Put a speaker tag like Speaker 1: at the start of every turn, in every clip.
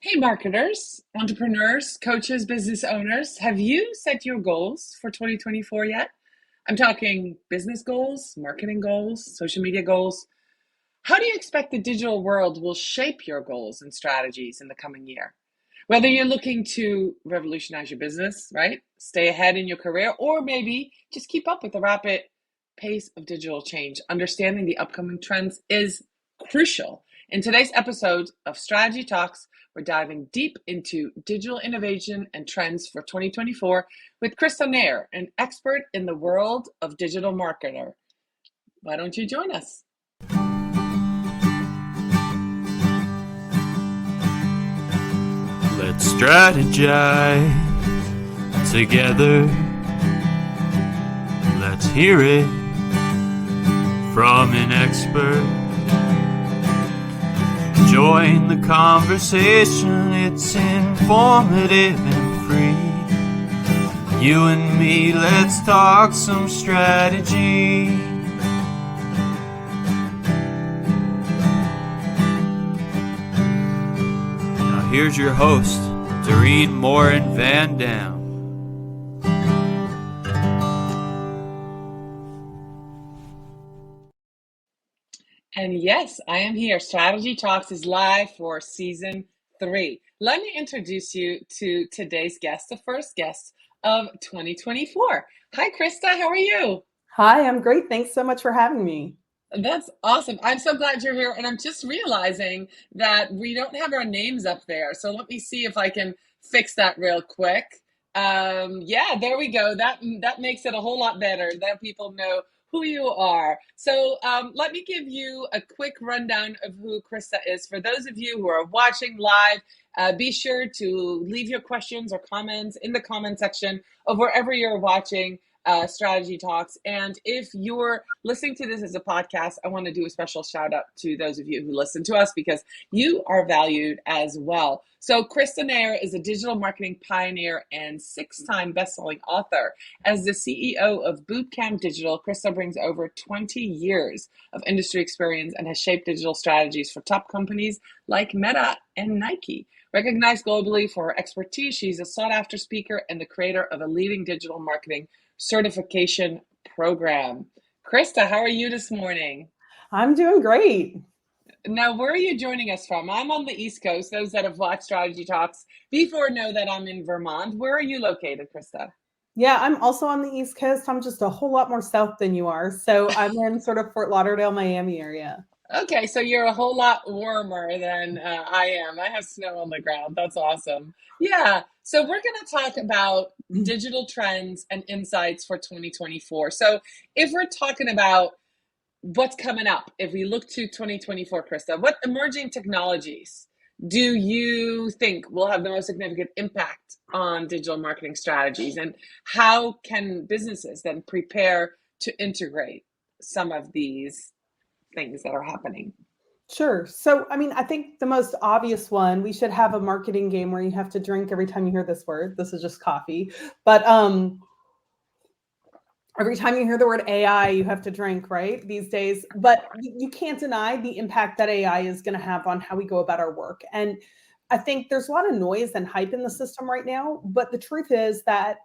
Speaker 1: Hey, marketers, entrepreneurs, coaches, business owners, have you set your goals for 2024 yet? I'm talking business goals, marketing goals, social media goals. How do you expect the digital world will shape your goals and strategies in the coming year? Whether you're looking to revolutionize your business, right? Stay ahead in your career, or maybe just keep up with the rapid pace of digital change, understanding the upcoming trends is crucial. In today's episode of Strategy Talks, we're diving deep into digital innovation and trends for 2024 with Krista Neher, an expert in the world of digital marketer. Why don't you join us?
Speaker 2: Let's strategize together. Let's hear it from an expert. Join the conversation, it's informative and free. You and me, let's talk some strategy. Now here's your host, Dorien Morin-van.
Speaker 1: And yes, I am here. Strategy Talks is live for season 3. Let me introduce you to today's guest, the first guest of 2024. Hi, Krista. How are you?
Speaker 3: Hi, I'm great. Thanks so much for having me.
Speaker 1: That's awesome. I'm so glad you're here. And I'm just realizing that we don't have our names up there. So let me see if I can fix that real quick. Yeah, there we go. That makes it a whole lot better. That people know who you are. So let me give you a quick rundown of who Krista is. For those of you who are watching live, be sure to leave your questions or comments in the comment section of wherever you're watching Strategy Talks. And if you're listening to this as a podcast, I want to do a special shout out to those of you who listen to us because you are valued as well. So Krista Neher is a digital marketing pioneer and 6-time best-selling author. As the CEO of Bootcamp Digital, Krista brings over 20 years of industry experience and has shaped digital strategies for top companies like Meta and Nike. Recognized globally for her expertise, she's a sought-after speaker and the creator of a leading digital marketing certification program. Krista, how are you this morning?
Speaker 3: I'm doing great.
Speaker 1: Now, where are you joining us from? I'm on the East Coast. Those that have watched Strategy Talks before know that I'm in Vermont. Where are you located, Krista?
Speaker 3: Yeah, I'm also on the East Coast. I'm just a whole lot more south than you are. So I'm in sort of Fort Lauderdale, Miami area.
Speaker 1: Okay, so you're a whole lot warmer than I am. I have snow on the ground. That's awesome. Yeah, so we're going to talk about digital trends and insights for 2024. So if we're talking about what's coming up, if we look to 2024, Krista, what emerging technologies do you think will have the most significant impact on digital marketing strategies? And how can businesses then prepare to integrate some of these things that are happening?
Speaker 3: Sure. So, I mean, I think the most obvious one, we should have a marketing game where you have to drink every time you hear this word. This is just coffee. But every time you hear the word AI, you have to drink, right? These days. But you can't deny the impact that AI is going to have on how we go about our work. And I think there's a lot of noise and hype in the system right now. But the truth is that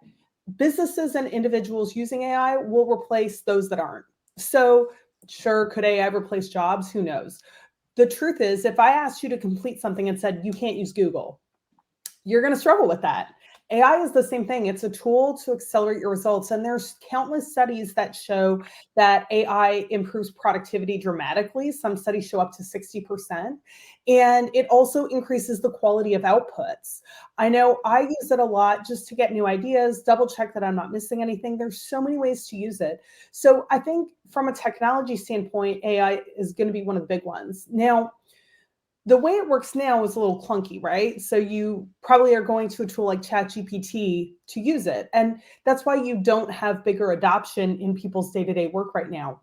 Speaker 3: businesses and individuals using AI will replace those that aren't. So, sure, could AI replace jobs? Who knows? The truth is, if I asked you to complete something and said you can't use Google, you're going to struggle with that. AI is the same thing. It's a tool to accelerate your results. And there's countless studies that show that AI improves productivity dramatically. Some studies show up to 60%. And it also increases the quality of outputs. I know I use it a lot just to get new ideas, double check that I'm not missing anything. There's so many ways to use it. So I think from a technology standpoint, AI is going to be one of the big ones. Now, the way it works now is a little clunky, right? So you probably are going to a tool like ChatGPT to use it. And that's why you don't have bigger adoption in people's day-to-day work right now,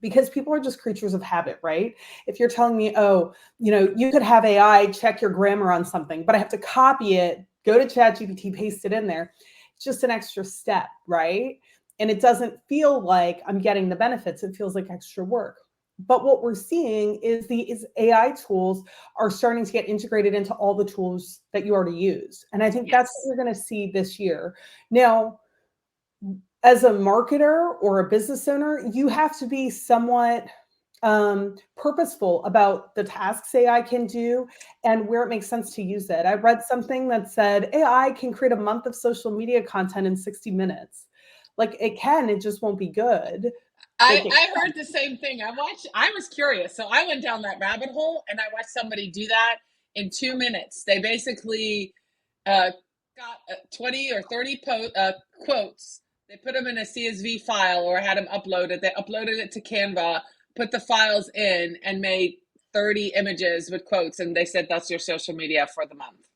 Speaker 3: because people are just creatures of habit, right? If you're telling me, oh, you could have AI check your grammar on something, but I have to copy it, go to ChatGPT, paste it in there. It's just an extra step, right? And it doesn't feel like I'm getting the benefits. It feels like extra work. But what we're seeing is these AI tools are starting to get integrated into all the tools that you already use. And I think that's what
Speaker 1: Yes.
Speaker 3: you're going to see this year. Now, as a marketer or a business owner, you have to be somewhat purposeful about the tasks AI can do and where it makes sense to use it. I read something that said AI can create a month of social media content in 60 minutes. Like it can, it just won't be good. Like it
Speaker 1: I heard the same thing. I was curious. So I went down that rabbit hole and I watched somebody do that in 2 minutes. They basically uh, got 20 or 30 quotes. They put them in a CSV file or had them uploaded. They uploaded it to Canva, put the files in, and made 30 images with quotes. And they said, that's your social media for the month.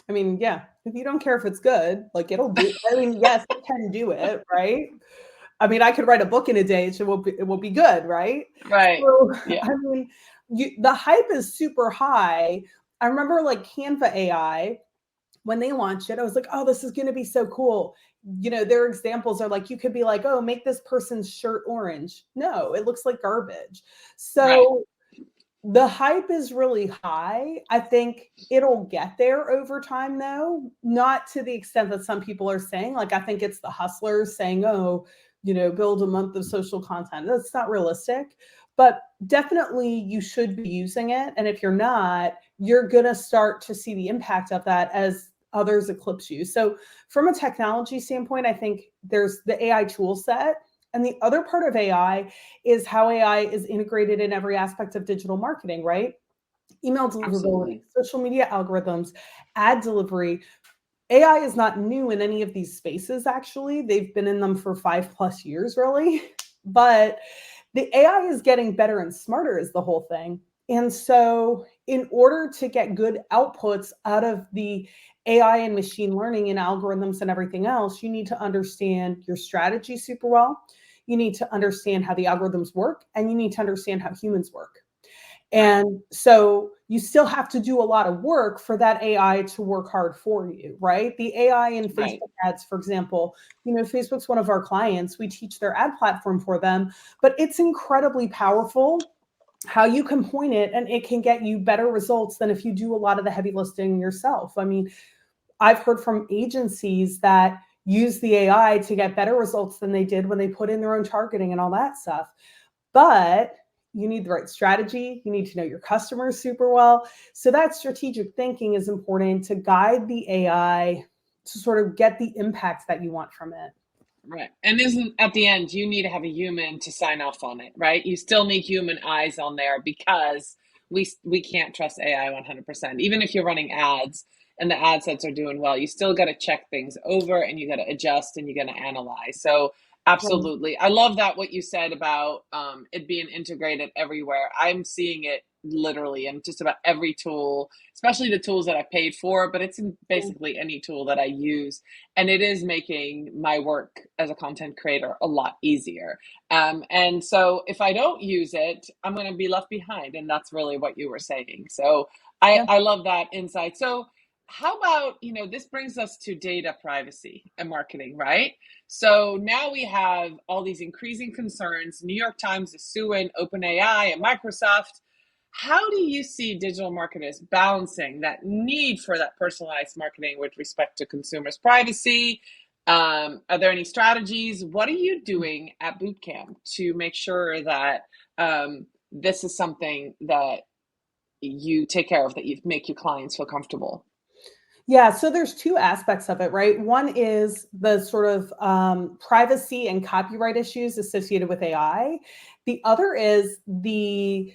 Speaker 3: I mean, yeah, if you don't care if it's good, like it'll do. I mean, yes, it can do it, right? I mean, I could write a book in a day; it will be good, right?
Speaker 1: Right.
Speaker 3: So,
Speaker 1: Yeah.
Speaker 3: I mean, the hype is super high. I remember like Canva AI when they launched it. I was like, oh, this is going to be so cool. You know, their examples are like, you could be like, oh, make this person's shirt orange. No, it looks like garbage.
Speaker 1: Right.
Speaker 3: So the hype is really high. I think it'll get there over time, though, not to the extent that some people are saying. Like, I think it's the hustlers saying, oh, you know, build a month of social content. That's not realistic. But definitely you should be using it. And if you're not, you're going to start to see the impact of that as others eclipse you. So, from a technology standpoint, I think there's the AI tool set. And the other part of AI is how AI is integrated in every aspect of digital marketing, right? Email deliverability,
Speaker 1: Absolutely.
Speaker 3: social media algorithms, ad delivery. AI is not new in any of these spaces, actually. They've been in them for 5+ years, really. But the AI is getting better and smarter, is the whole thing. And so, in order to get good outputs out of the AI and machine learning and algorithms and everything else, you need to understand your strategy super well. You need to understand how the algorithms work, and you need to understand how humans work.
Speaker 1: Right.
Speaker 3: And so you still have to do a lot of work for that AI to work hard for you, right? The AI in
Speaker 1: Right.
Speaker 3: Facebook ads, for example, you know, Facebook's one of our clients. We teach their ad platform for them, but it's incredibly powerful how you can point it and it can get you better results than if you do a lot of the heavy lifting yourself. I mean, I've heard from agencies that use the AI to get better results than they did when they put in their own targeting and all that stuff. But you need the right strategy. You need to know your customers super well. So that strategic thinking is important to guide the AI to sort of get the impact that you want from it.
Speaker 1: Right. And isn't at the end, you need to have a human to sign off on it, right? You still need human eyes on there because we can't trust AI 100%. Even if you're running ads and the ad sets are doing well, you still got to check things over and you got to adjust and you got to analyze. So absolutely. I love that what you said about it being integrated everywhere. I'm seeing it literally in just about every tool, especially the tools that I paid for, but it's in basically any tool that I use, and it is making my work as a content creator a lot easier. And so if I don't use it, I'm going to be left behind, and that's really what you were saying. So
Speaker 3: Yeah.
Speaker 1: I love that insight. So how about, this brings us to data privacy and marketing, right? So now we have all these increasing concerns. New York Times is suing OpenAI and Microsoft. How do you see digital marketers balancing that need for that personalized marketing with respect to consumers' privacy? Are there any strategies? What are you doing at Bootcamp to make sure that this is something that you take care of, that you make your clients feel comfortable?
Speaker 3: Yeah, so there's two aspects of it, right? One is the sort of privacy and copyright issues associated with AI. The other is the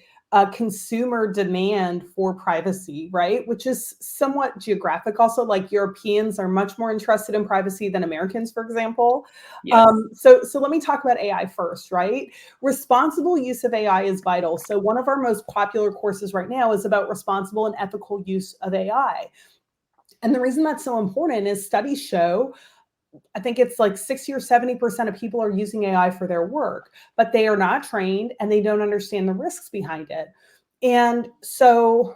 Speaker 3: consumer demand for privacy, right? Which is somewhat geographic also. Like Europeans are much more interested in privacy than Americans, for example.
Speaker 1: Yes.
Speaker 3: So let me talk about AI first, right? Responsible use of AI is vital. So one of our most popular courses right now is about responsible and ethical use of AI. And the reason that's so important is studies show, I think it's like 60 or 70% of people are using AI for their work, but they are not trained and they don't understand the risks behind it. And so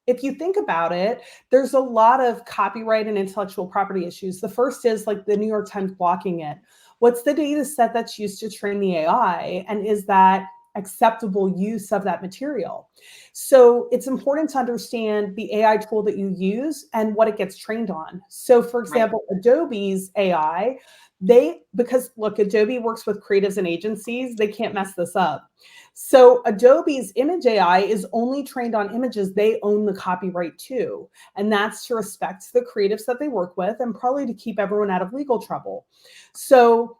Speaker 3: if you think about it, there's a lot of copyright and intellectual property issues. The first is like the New York Times blocking it. What's the data set that's used to train the AI? And is that acceptable use of that material. So it's important to understand the AI tool that you use and what it gets trained on. So for example, Adobe's AI, because look, Adobe works with creatives and agencies, they can't mess this up. So Adobe's image AI is only trained on images they own the copyright to. And that's to respect the creatives that they work with and probably to keep everyone out of legal trouble. So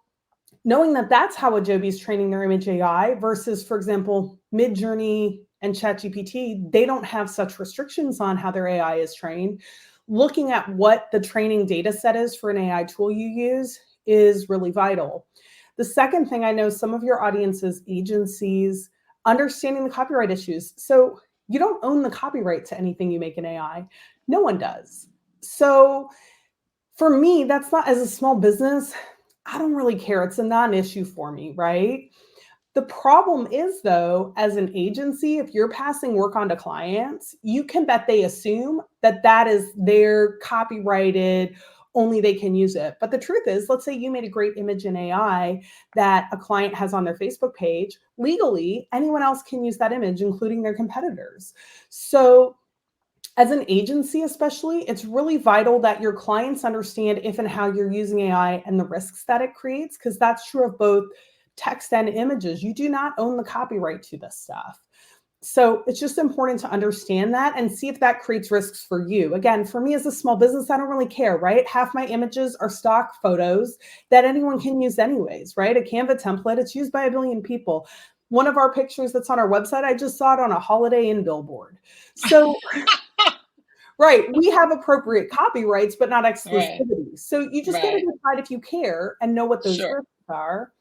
Speaker 3: knowing that that's how Adobe's training their image AI versus, for example, Midjourney and ChatGPT, they don't have such restrictions on how their AI is trained. Looking at what the training data set is for an AI tool you use is really vital. The second thing, I know some of your audiences, agencies, understanding the copyright issues. So you don't own the copyright to anything you make in AI. No one does. So for me, that's not, as a small business, I don't really care. It's a non-issue for me, right? The problem is, though, as an agency, if you're passing work on to clients, you can bet they assume that that is their copyrighted, only they can use it. But the truth is, let's say you made a great image in AI that a client has on their Facebook page. Legally, anyone else can use that image, including their competitors. So as an agency especially, it's really vital that your clients understand if and how you're using AI and the risks that it creates, because that's true of both text and images. You do not own the copyright to this stuff. So it's just important to understand that and see if that creates risks for you. Again, for me as a small business, I don't really care, right? Half my images are stock photos that anyone can use anyways, right? A Canva template, it's used by a billion people. One of our pictures that's on our website, I just saw it on a Holiday Inn billboard. So right, we have appropriate copyrights, but not exclusivity. So you just got to decide if you care and know what those risks are.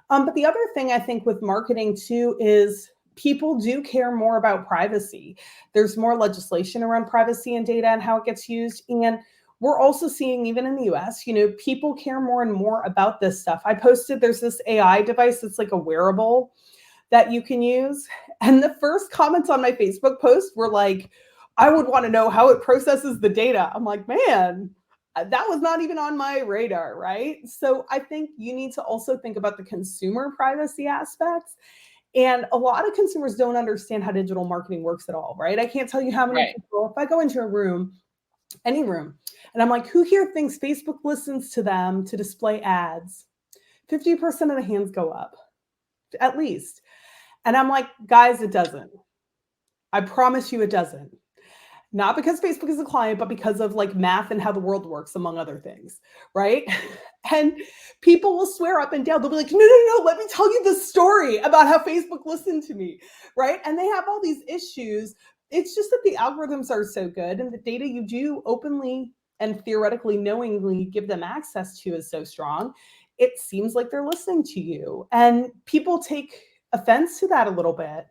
Speaker 3: But the other thing I think with marketing too is people do care more about privacy. There's more legislation around privacy and data and how it gets used. And we're also seeing, even in the US, people care more and more about this stuff. I posted, there's this AI device that's like a wearable that you can use. And the first comments on my Facebook post were like, I would want to know how it processes the data. I'm like, man, that was not even on my radar, right? So I think you need to also think about the consumer privacy aspects. And a lot of consumers don't understand how digital marketing works at all, right? I can't tell you how many people, if I go into a room, any room, and I'm like, who here thinks Facebook listens to them to display ads? 50% of the hands go up, at least. And I'm like, guys, it doesn't. I promise you it doesn't. Not because Facebook is a client, but because of like math and how the world works, among other things, right? And people will swear up and down. They'll be like, no, let me tell you the story about how Facebook listened to me, right? And they have all these issues. It's just that the algorithms are so good and the data you do openly and theoretically knowingly give them access to is so strong. It seems like they're listening to you. And people take offense to that a little bit.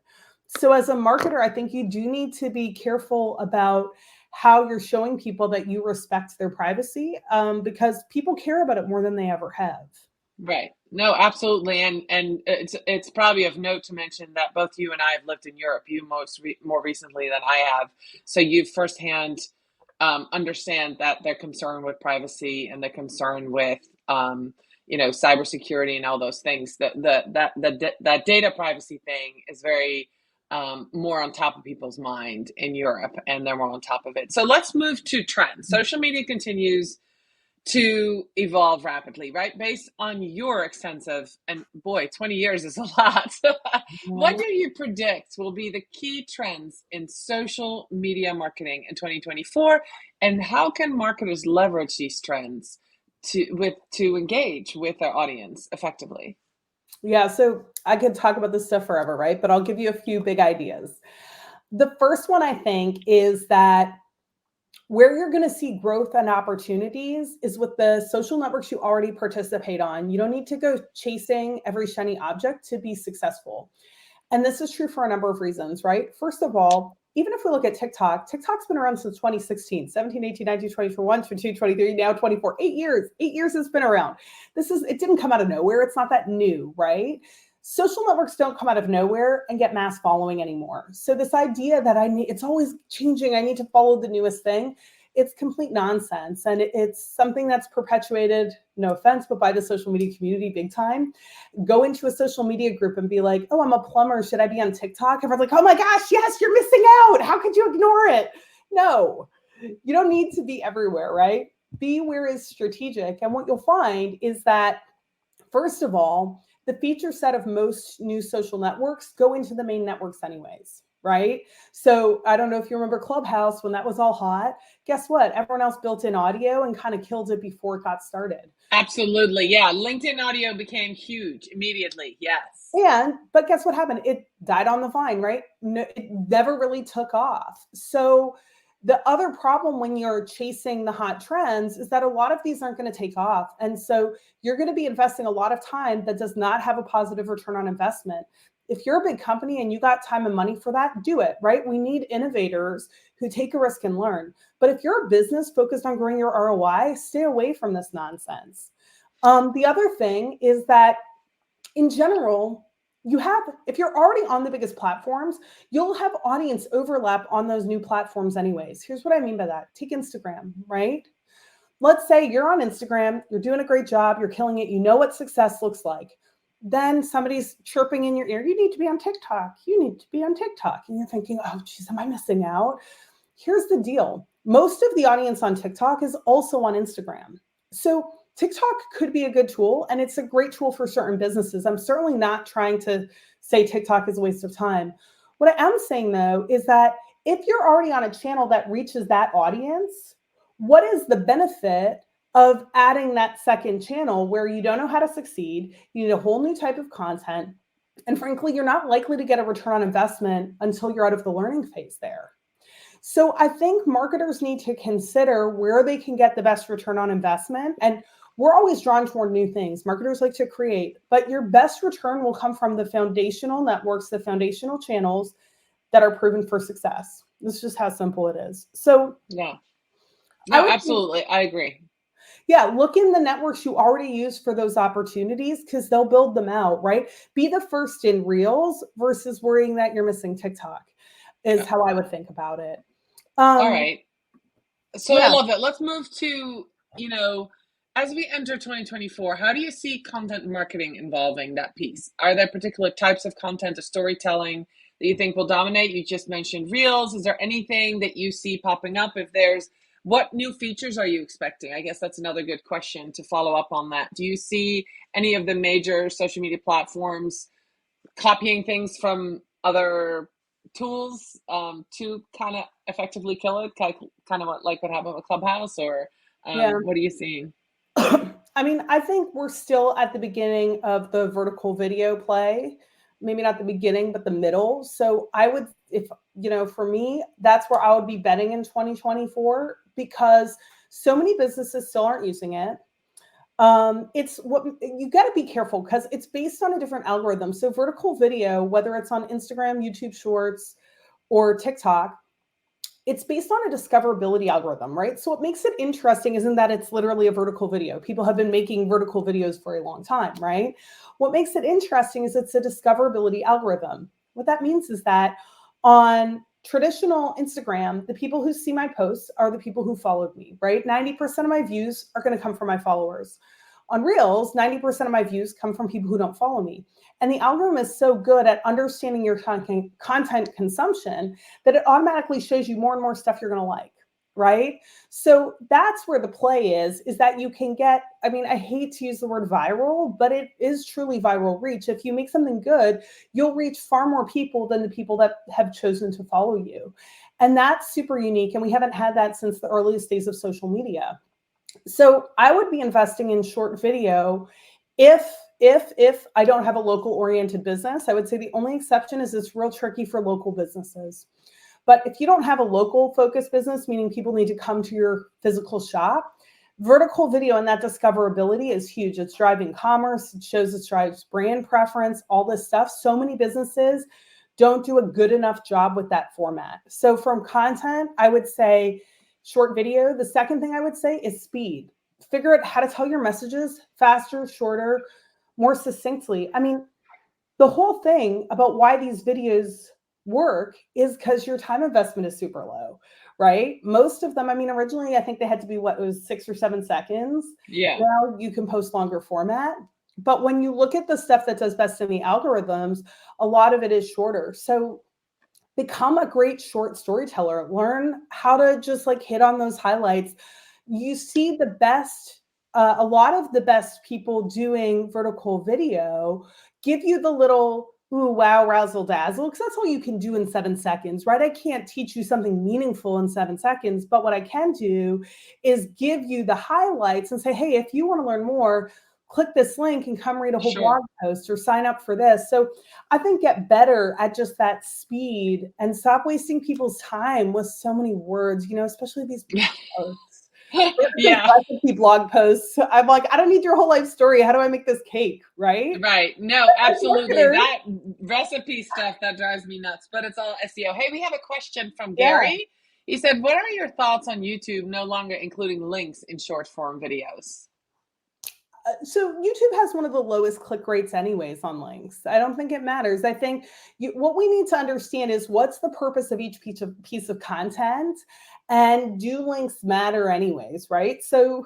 Speaker 3: So as a marketer, I think you do need to be careful about how you're showing people that you respect their privacy, because people care about it more than they ever have.
Speaker 1: Right. No, absolutely. And it's probably of note to mention that both you and I have lived in Europe, you more recently than I have. So you firsthand understand that they're concerned with privacy and they're concerned with cybersecurity and all those things. That data privacy thing is very more on top of people's mind in Europe, and they're more on top of it. So let's move to trends. Social media continues to evolve rapidly, right? Based on your extensive, and boy, 20 years is a lot. What do you predict will be the key trends in social media marketing in 2024? And how can marketers leverage these trends to engage with their audience effectively?
Speaker 3: Yeah, so I could talk about this stuff forever, right? But I'll give you a few big ideas. The first one, I think, is that where you're going to see growth and opportunities is with the social networks you already participate on. You don't need to go chasing every shiny object to be successful. And this is true for a number of reasons, right? First of all, even if we look at TikTok, TikTok's been around since 2016, 17, 18, 19, 20, 21, 22, 23, now 24, 8 years. 8 years it's been around. It didn't come out of nowhere. It's not that new, right? Social networks don't come out of nowhere and get mass following anymore. So this idea that it's always changing, I need to follow the newest thing, it's complete nonsense. And it's something that's perpetuated, no offense, but by the social media community big time. Go into a social media group and be like, oh, I'm a plumber. Should I be on TikTok? Everyone's like, oh my gosh, yes, you're missing out. How could you ignore it? No, you don't need to be everywhere, right? Be where is strategic. And what you'll find is that, first of all, the feature set of most new social networks go into the main networks anyways, right? So I don't know if you remember Clubhouse when that was all hot. Guess what? Everyone else built in audio and kind of killed it before it got started.
Speaker 1: Absolutely. Yeah. LinkedIn audio became huge immediately. Yes.
Speaker 3: But guess what happened? It died on the vine, right? No, it never really took off. So the other problem when you're chasing the hot trends is that a lot of these aren't going to take off. And so you're going to be investing a lot of time that does not have a positive return on investment. If you're a big company and you got time and money for that, do it, right? We need innovators who take a risk and learn. But if you're a business focused on growing your ROI, stay away from this nonsense. The other thing is that in general, if you're already on the biggest platforms, you'll have audience overlap on those new platforms anyways. Here's what I mean by that. Take Instagram, right? Let's say you're on Instagram, you're doing a great job, you're killing it, you know what success looks like. Then somebody's chirping in your ear, you need to be on TikTok, you need to be on TikTok. And you're thinking, oh geez, am I missing out? Here's the deal. Most of the audience on TikTok is also on Instagram. So TikTok could be a good tool, and it's a great tool for certain businesses. I'm certainly not trying to say TikTok is a waste of time. What I am saying, though, is that if you're already on a channel that reaches that audience, what is the benefit of adding that second channel where you don't know how to succeed, you need a whole new type of content, and frankly, you're not likely to get a return on investment until you're out of the learning phase there. So I think marketers need to consider where they can get the best return on investment. And we're always drawn toward new things. Marketers like to create, but your best return will come from the foundational networks, the foundational channels that are proven for success. This is just how simple it is. So
Speaker 1: yeah, no, absolutely. I agree.
Speaker 3: Yeah, look in the networks you already use for those opportunities because they'll build them out, right? Be the first in Reels versus worrying that you're missing TikTok is how I would think about it.
Speaker 1: All right. So
Speaker 3: yeah.
Speaker 1: I love it. Let's move to, as we enter 2024, how do you see content marketing involving that piece? Are there particular types of content or storytelling that you think will dominate? You just mentioned Reels. Is there anything that you see popping up? What new features are you expecting? I guess that's another good question to follow up on that. Do you see any of the major social media platforms copying things from other tools to kind of effectively kill it, kind of like what happened with Clubhouse, or what are you seeing?
Speaker 3: I mean, I think we're still at the beginning of the vertical video play. Maybe not the beginning, but the middle. So I would, for me, that's where I would be betting in 2024 because so many businesses still aren't using it. It's what you got to be careful because it's based on a different algorithm. So vertical video, whether it's on Instagram, YouTube Shorts, or TikTok, it's based on a discoverability algorithm, right? So what makes it interesting isn't that it's literally a vertical video. People have been making vertical videos for a long time, right? What makes it interesting is it's a discoverability algorithm. What that means is that on traditional Instagram, the people who see my posts are the people who followed me, right? 90% of my views are going to come from my followers. On Reels, 90% of my views come from people who don't follow me. And the algorithm is so good at understanding your content consumption that it automatically shows you more and more stuff you're going to like, right? So that's where the play is that you can get, I mean, I hate to use the word viral, but it is truly viral reach. If you make something good, you'll reach far more people than the people that have chosen to follow you. And that's super unique. And we haven't had that since the earliest days of social media. So I would be investing in short video if I don't have a local oriented business. I would say the only exception is it's real tricky for local businesses. But if you don't have a local focused business, meaning people need to come to your physical shop, vertical video and that discoverability is huge. It's driving commerce. It drives brand preference, all this stuff. So many businesses don't do a good enough job with that format. So from content, I would say short video. The second thing I would say is speed. Figure out how to tell your messages faster, shorter, more succinctly. I mean, the whole thing about why these videos work is because your time investment is super low, right? Most of them, I mean, originally I think they had to be what, it was 6 or 7 seconds.
Speaker 1: Yeah.
Speaker 3: Now you can post longer format. But when you look at the stuff that does best in the algorithms, a lot of it is shorter. So become a great short storyteller. Learn how to just like hit on those highlights. You see the best, a lot of the best people doing vertical video give you the little ooh, wow, razzle dazzle, because that's all you can do in 7 seconds, right? I can't teach you something meaningful in 7 seconds, but what I can do is give you the highlights and say, hey, if you want to learn more, click this link and come read a whole
Speaker 1: Sure.
Speaker 3: blog post or sign up for this. So I think get better at just that speed and stop wasting people's time with so many words, especially these blog posts. Those
Speaker 1: Yeah.
Speaker 3: recipe blog posts. I'm like, I don't need your whole life story. How do I make this cake? Right?
Speaker 1: Right. No, absolutely. That recipe stuff, that drives me nuts, but it's all SEO. Hey, we have a question from
Speaker 3: Yeah.
Speaker 1: Gary. He said, what are your thoughts on YouTube no longer including links in short form videos?
Speaker 3: So YouTube has one of the lowest click rates anyways on links. I don't think it matters. I think what we need to understand is what's the purpose of each piece of content, and do links matter anyways, right? So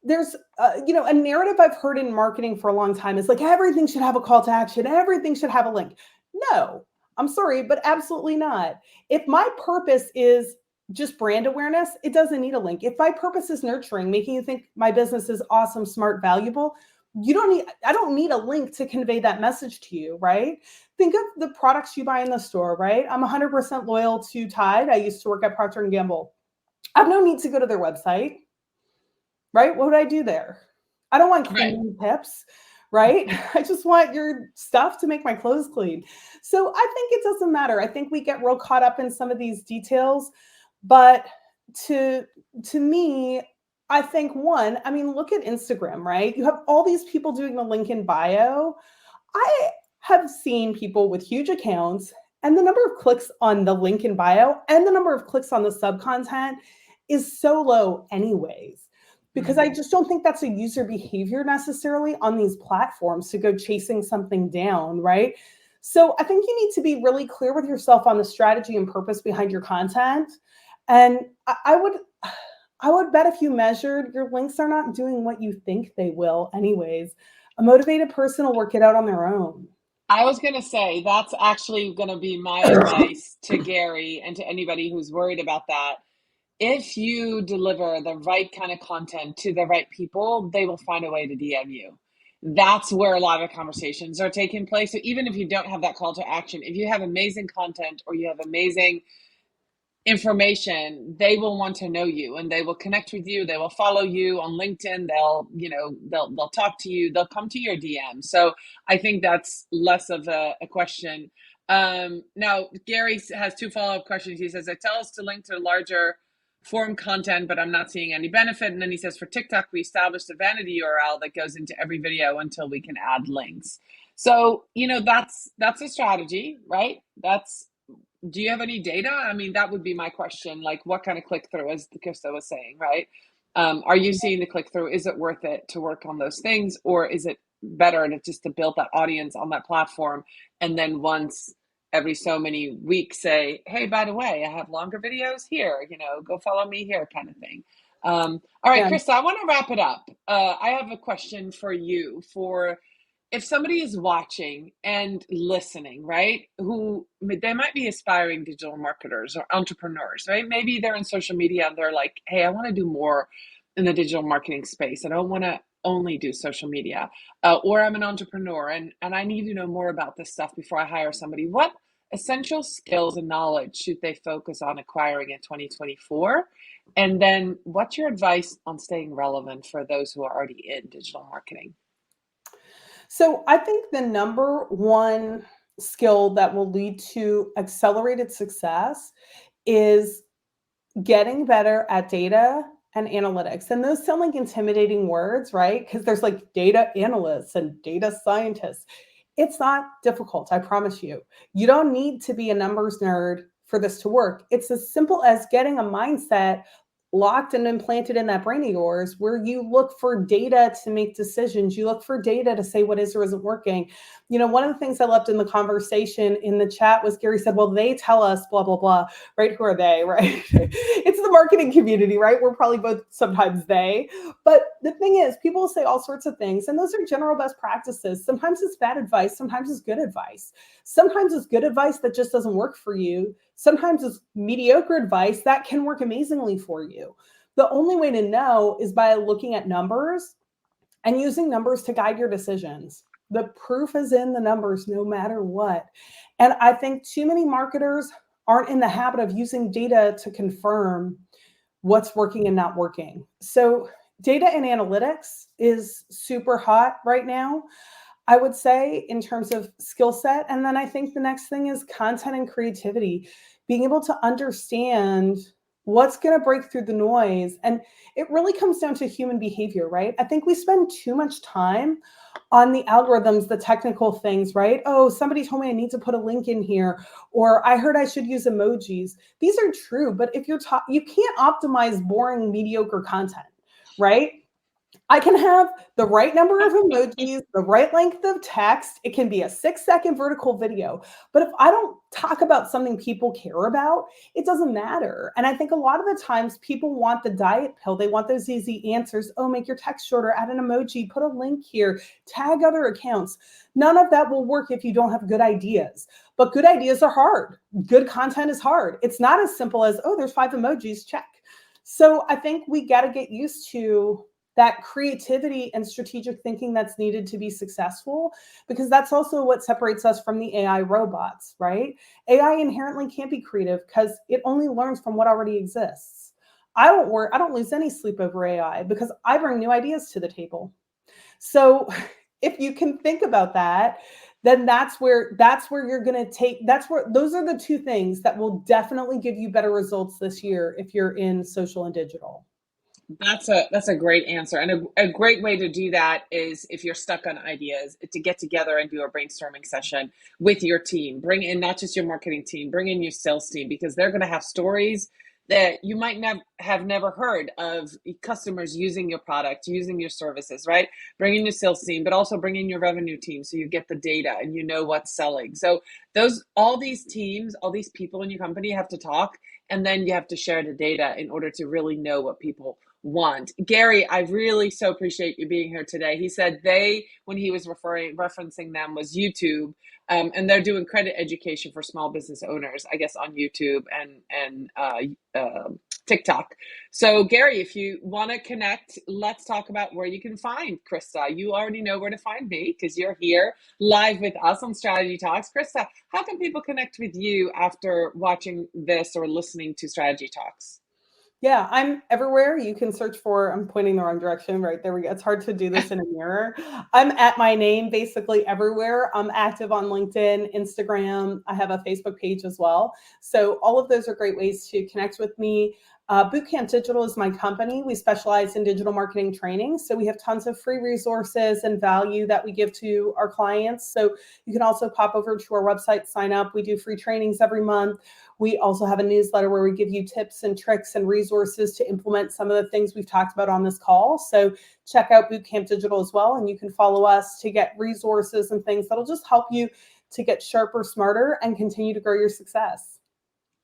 Speaker 3: there's a narrative I've heard in marketing for a long time is like everything should have a call to action, everything should have a link. No, I'm sorry, but absolutely not. If my purpose is just brand awareness, it doesn't need a link. If my purpose is nurturing, making you think my business is awesome, smart, valuable, I don't need a link to convey that message to you, right? Think of the products you buy in the store, right? I'm 100% loyal to Tide. I used to work at Procter & Gamble. I have no need to go to their website, right? What would I do there? I don't want
Speaker 1: Right.
Speaker 3: cleaning tips, right? I just want your stuff to make my clothes clean. So I think it doesn't matter. I think we get real caught up in some of these details, but to me, I think one, I mean, look at Instagram, right? You have all these people doing the link in bio. I have seen people with huge accounts, and the number of clicks on the link in bio and the number of clicks on the sub content is so low anyways, because I just don't think that's a user behavior necessarily on these platforms to go chasing something down, right? So I think you need to be really clear with yourself on the strategy and purpose behind your content. And I would bet if you measured, your links are not doing what you think they will anyways. A motivated person will work it out on their own.
Speaker 1: I was going to say that's actually going to be my advice to Gary and to anybody who's worried about that. If you deliver the right kind of content to the right people, they will find a way to DM you. That's where a lot of conversations are taking place. So even if you don't have that call to action, if you have amazing content or you have amazing information, they will want to know you and they will connect with you. They will follow you on LinkedIn. They'll talk to you. They'll come to your DM. So I think that's less of a question. Now Gary has 2 follow-up questions. He says, I tell us to link to larger form content, but I'm not seeing any benefit. And then he says, for TikTok, we established a vanity URL that goes into every video until we can add links. So, that's a strategy, right? Do you have any data? I mean, that would be my question. Like, what kind of click through, as Krista was saying, right? Are you seeing the click through? Is it worth it to work on those things, or is it better to build that audience on that platform, and then once every so many weeks say, hey, by the way, I have longer videos here. Go follow me here, kind of thing. All right,
Speaker 3: Yeah.
Speaker 1: Krista, I want to wrap it up. I have a question for you for if somebody is watching and listening, right, who they might be aspiring digital marketers or entrepreneurs, right? Maybe they're in social media and they're like, hey, I want to do more in the digital marketing space. I don't want to only do social media, or I'm an entrepreneur and I need to know more about this stuff before I hire somebody. What essential skills and knowledge should they focus on acquiring in 2024? And then what's your advice on staying relevant for those who are already in digital marketing?
Speaker 3: So I think the number one skill that will lead to accelerated success is getting better at data and analytics. And those sound like intimidating words, right? Because there's like data analysts and data scientists. It's not difficult, I promise you. You don't need to be a numbers nerd for this to work. It's as simple as getting a mindset locked and implanted in that brain of yours where you look for data to make decisions. You look for data to say what is or isn't working. One of the things I loved in the conversation in the chat was Gary said, well, they tell us blah, blah, blah, right? Who are they, right? It's the marketing community, right? We're probably both sometimes they. But the thing is, people say all sorts of things, and those are general best practices. Sometimes it's bad advice. Sometimes it's good advice. Sometimes it's good advice that just doesn't work for you. Sometimes it's mediocre advice that can work amazingly for you. The only way to know is by looking at numbers and using numbers to guide your decisions. The proof is in the numbers no matter what. And I think too many marketers aren't in the habit of using data to confirm what's working and not working. So data and analytics is super hot right now, I would say, in terms of skill set. And then I think the next thing is content and creativity, being able to understand what's going to break through the noise. And it really comes down to human behavior, right? I think we spend too much time on the algorithms, the technical things, right? Oh, somebody told me I need to put a link in here, or I heard I should use emojis. These are true, but if you can't optimize boring, mediocre content, right? I can have the right number of emojis, the right length of text. It can be a 6-second vertical video. But if I don't talk about something people care about, it doesn't matter. And I think a lot of the times people want the diet pill. They want those easy answers. Oh, make your text shorter, add an emoji, put a link here, tag other accounts. None of that will work if you don't have good ideas. But good ideas are hard. Good content is hard. It's not as simple as, oh, there's 5 emojis, check. So I think we got to get used to that creativity and strategic thinking that's needed to be successful, because that's also what separates us from the AI robots, right? AI inherently can't be creative because it only learns from what already exists. I don't lose any sleep over AI because I bring new ideas to the table. So if you can think about that, then that's where you're going to those are the 2 things that will definitely give you better results this year if you're in social and digital.
Speaker 1: That's a great answer. And a great way to do that is, if you're stuck on ideas, to get together and do a brainstorming session with your team. Bring in not just your marketing team, bring in your sales team, because they're going to have stories that you might have never heard of, customers using your product, using your services, right? Bring in your sales team, but also bring in your revenue team so you get the data and you know what's selling. So all these teams, all these people in your company have to talk, and then you have to share the data in order to really know what people want. Gary, I really so appreciate you being here today. He said when he was referencing them, was YouTube, and they're doing credit education for small business owners, I guess, on YouTube and TikTok. So Gary, if you want to connect, let's talk about where you can find Krista. You already know where to find me because you're here live with us on Strategy Talks. Krista, how can people connect with you after watching this or listening to Strategy Talks?
Speaker 3: Yeah, I'm everywhere. You can search for, I'm pointing the wrong direction, right? There we go. It's hard to do this in a mirror. I'm at my name basically everywhere. I'm active on LinkedIn, Instagram. I have a Facebook page as well. So all of those are great ways to connect with me. Bootcamp Digital is my company. We specialize in digital marketing training. So we have tons of free resources and value that we give to our clients. So you can also pop over to our website, sign up. We do free trainings every month. We also have a newsletter where we give you tips and tricks and resources to implement some of the things we've talked about on this call. So check out Bootcamp Digital as well. And you can follow us to get resources and things that'll just help you to get sharper, smarter, and continue to grow your success.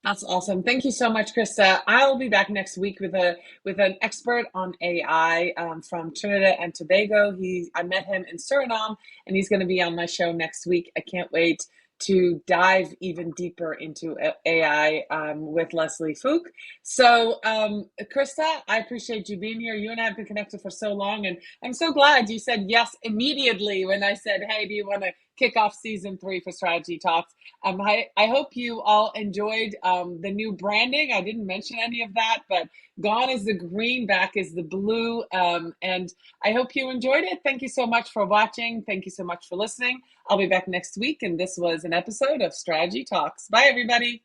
Speaker 1: That's awesome. Thank you so much, Krista. I'll be back next week with an expert on AI from Trinidad and Tobago. I met him in Suriname, and he's going to be on my show next week. I can't wait to dive even deeper into AI with Leslie Fook. So, Krista, I appreciate you being here. You and I have been connected for so long, and I'm so glad you said yes immediately when I said, hey, do you want to kick off season 3 for Strategy Talks? I hope you all enjoyed the new branding. I didn't mention any of that, but gone is the green, back is the blue. And I hope you enjoyed it. Thank you so much for watching. Thank you so much for listening. I'll be back next week. And this was an episode of Strategy Talks. Bye, everybody.